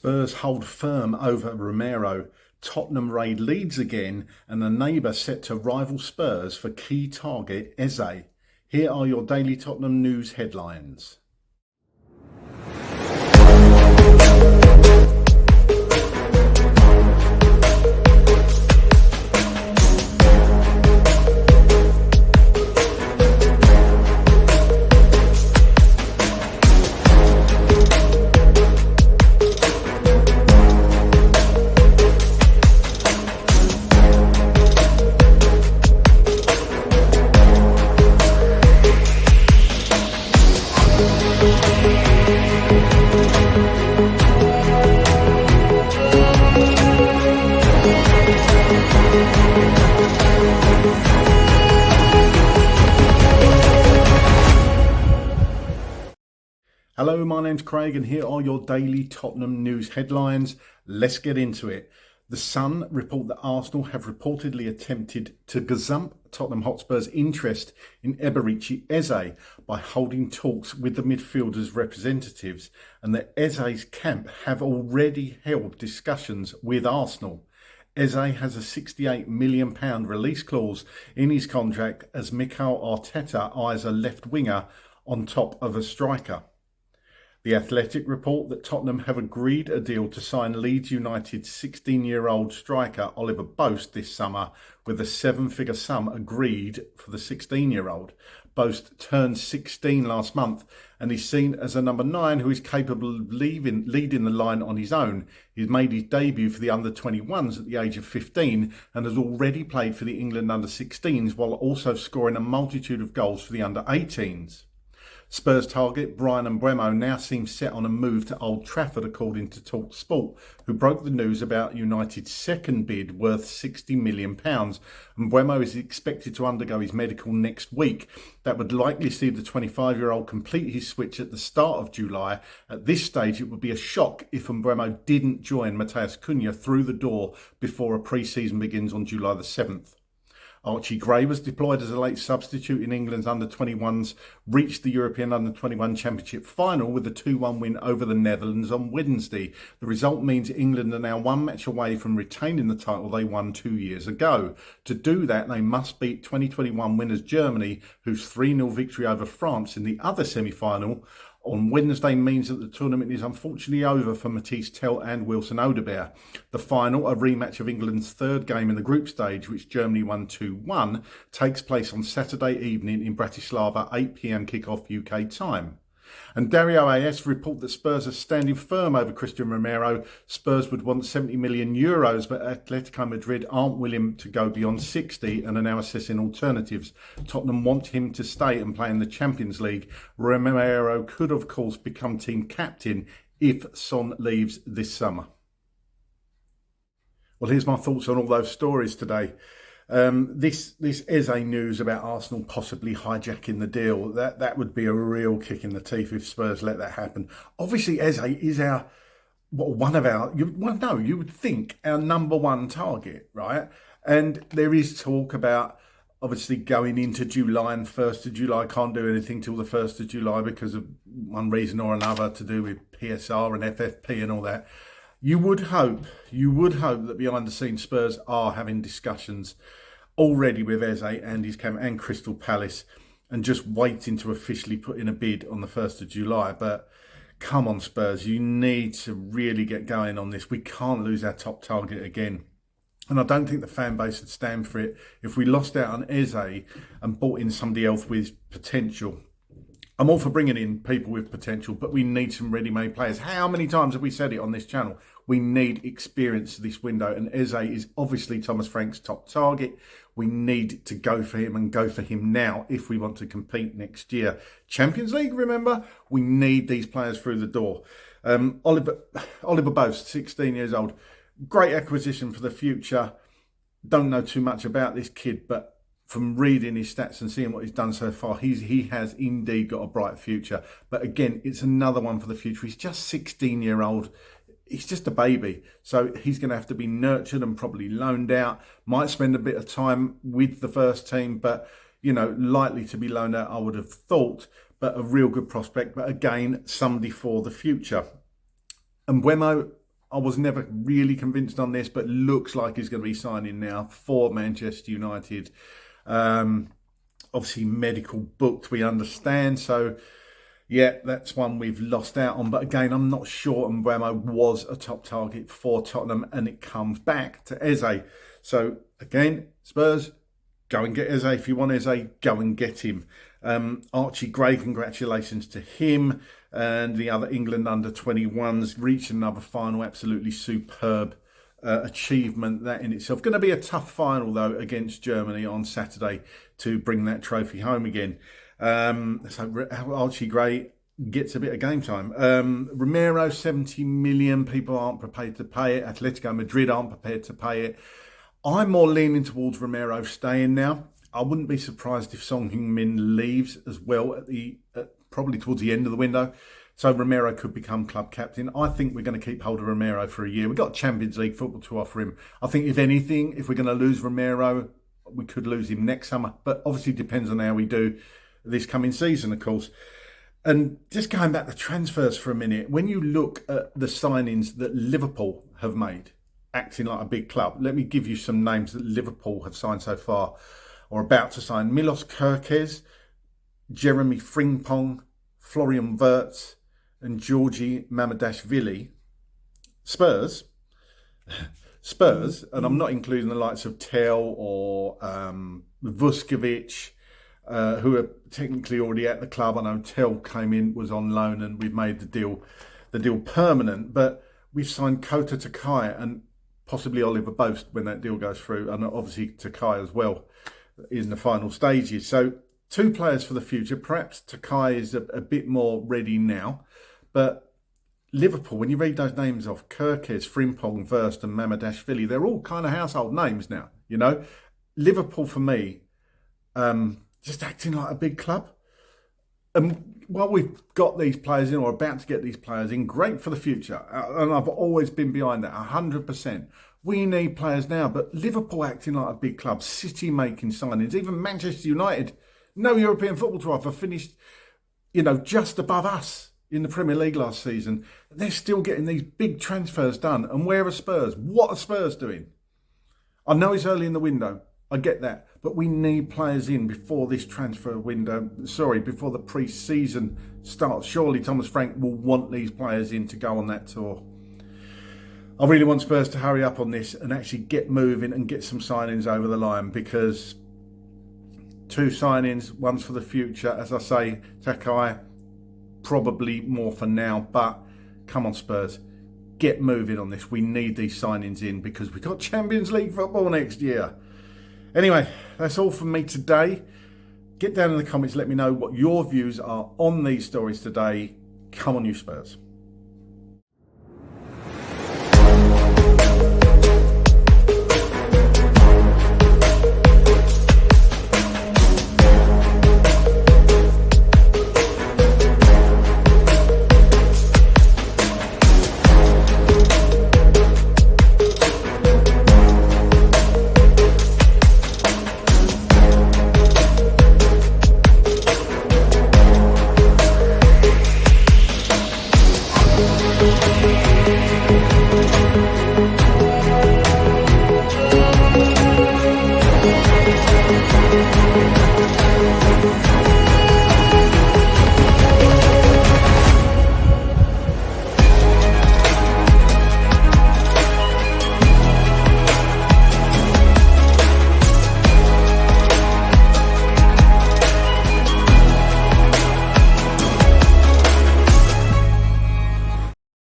Spurs hold firm over Romero, Tottenham raid Leeds again, and a neighbour set to rival Spurs for key target Eze. Here are your daily Tottenham news headlines. Hello, my name's Craig and here are your daily Tottenham news headlines. Let's get into it. The Sun report that Arsenal have reportedly attempted to gazump Tottenham Hotspur's interest in Eberechi Eze by holding talks with the midfielder's representatives, and that Eze's camp have already held discussions with Arsenal. Eze has a £68 million release clause in his contract as Mikel Arteta eyes a left winger on top of a striker. The Athletic report that Tottenham have agreed a deal to sign Leeds United's 16-year-old striker Oliver Boast this summer, with a seven-figure sum agreed for the 16-year-old. Boast turned 16 last month and is seen as a number 9 who is capable of leading the line on his own. He's made his debut for the under-21s at the age of 15 and has already played for the England under-16s while also scoring a multitude of goals for the under-18s. Spurs target Bryan Mbeumo now seems set on a move to Old Trafford, according to TalkSport, who broke the news about United's second bid worth £60 million. Mbeumo is expected to undergo his medical next week. That would likely see the 25-year-old complete his switch at the start of July. At this stage, it would be a shock if Mbeumo didn't join Matheus Cunha through the door before a pre-season begins on July the 7th. Archie was deployed as a late substitute in England's under-21s, reached the European under-21 Championship final with a 2-1 win over the Netherlands on Wednesday. The result means England are now one match away from retaining the title they won 2 years ago. To do that, they must beat 2021 winners Germany, whose 3-0 victory over France in the other semi-final on Wednesday means that the tournament is unfortunately over for Matisse Tell and Wilson Odobert. The final, a rematch of England's third game in the group stage, which Germany won 2-1, takes place on Saturday evening in Bratislava, 8 p.m. kickoff UK time. And Dario AS report that Spurs are standing firm over Cristian Romero. Spurs would want €70 million, but Atletico Madrid aren't willing to go beyond 60 and are now assessing alternatives. Tottenham want him to stay and play in the Champions League. Romero could, of course, become team captain if Son leaves this summer. Well, here's my thoughts on all those stories today. This Eze news about Arsenal possibly hijacking the deal, that would be a real kick in the teeth if Spurs let that happen. Obviously, Eze is you would think our number one target, right? And there is talk about obviously going into July, and 1st of July can't do anything till the 1st of July because of one reason or another to do with PSR and FFP and all that. You would hope that behind the scenes Spurs are having discussions already with Eze and his camp and Crystal Palace and just waiting to officially put in a bid on the 1st of July. But come on, Spurs, you need to really get going on this. We can't lose our top target again. And I don't think the fan base would stand for it if we lost out on Eze and brought in somebody else with potential. I'm all for bringing in people with potential, but we need some ready-made players. How many times have we said it on this channel? We need experience this window, and Eze is obviously Thomas Frank's top target. We need to go for him and go for him now if we want to compete next year. Champions League, remember? We need these players through the door. Oliver Boast, 16 years old. Great acquisition for the future. Don't know too much about this kid, but from reading his stats and seeing what he's done so far, he has indeed got a bright future. But again, it's another one for the future. He's just 16-year-old. He's just a baby. So he's going to have to be nurtured and probably loaned out. Might spend a bit of time with the first team, but, likely to be loaned out, I would have thought. But a real good prospect. But again, somebody for the future. And Mbeumo, I was never really convinced on this, but looks like he's going to be signing now for Manchester United. Obviously, medical booked, we understand. So, yeah, that's one we've lost out on. But again, I'm not sure Mbeumo was a top target for Tottenham, and it comes back to Eze. So, again, Spurs, go and get Eze. If you want Eze, go and get him. Archie Gray, congratulations to him. And the other England under-21s reached another final. Absolutely superb achievement, that in itself. Going to be a tough final, though, against Germany on Saturday to bring that trophy home again. So Archie Gray gets a bit of game time. Romero, 70 million. People aren't prepared to pay it. Atletico Madrid aren't prepared to pay it. I'm more leaning towards Romero staying now. I wouldn't be surprised if Son Heung-min leaves as well probably towards the end of the window. So Romero could become club captain. I think we're going to keep hold of Romero for a year. We've got Champions League football to offer him. I think if anything, if we're going to lose Romero, we could lose him next summer. But obviously it depends on how we do this coming season, of course. And just going back to transfers for a minute, when you look at the signings that Liverpool have made, acting like a big club, let me give you some names that Liverpool have signed so far, or about to sign. Milos Kerkez, Jeremy Frimpong, Florian Wirtz, and Georgi Mamadashvili. Spurs, and I'm not including the likes of Tel or Vuskovic, who are technically already at the club. I know Tel came in, was on loan, and we've made the deal permanent. But we've signed Kota Takai and possibly Oliver Boast when that deal goes through, and obviously Takai as well in the final stages. So 2 players for the future. Perhaps Takai is a bit more ready now, but Liverpool, when you read those names off, Kerkez, Frimpong, Wirtz and Mamadashvili, they're all kind of household names now, you know. Liverpool, for me, just acting like a big club. And while we've got these players in, or about to get these players in, great for the future. And I've always been behind that, 100%. We need players now, but Liverpool acting like a big club, City making signings, even Manchester United, no European football to offer, finished, just above us in the Premier League last season. They're still getting these big transfers done. And where are Spurs? What are Spurs doing? I know it's early in the window. I get that. But we need players in before this transfer window, before the pre-season starts. Surely Thomas Frank will want these players in to go on that tour. I really want Spurs to hurry up on this and actually get moving and get some signings over the line, because 2 signings, one's for the future. As I say, Takai, probably more for now, but come on Spurs, get moving on this. We need these signings in because we've got Champions League football next year. Anyway, that's all from me today. Get down in the comments, let me know what your views are on these stories today. Come on, you Spurs.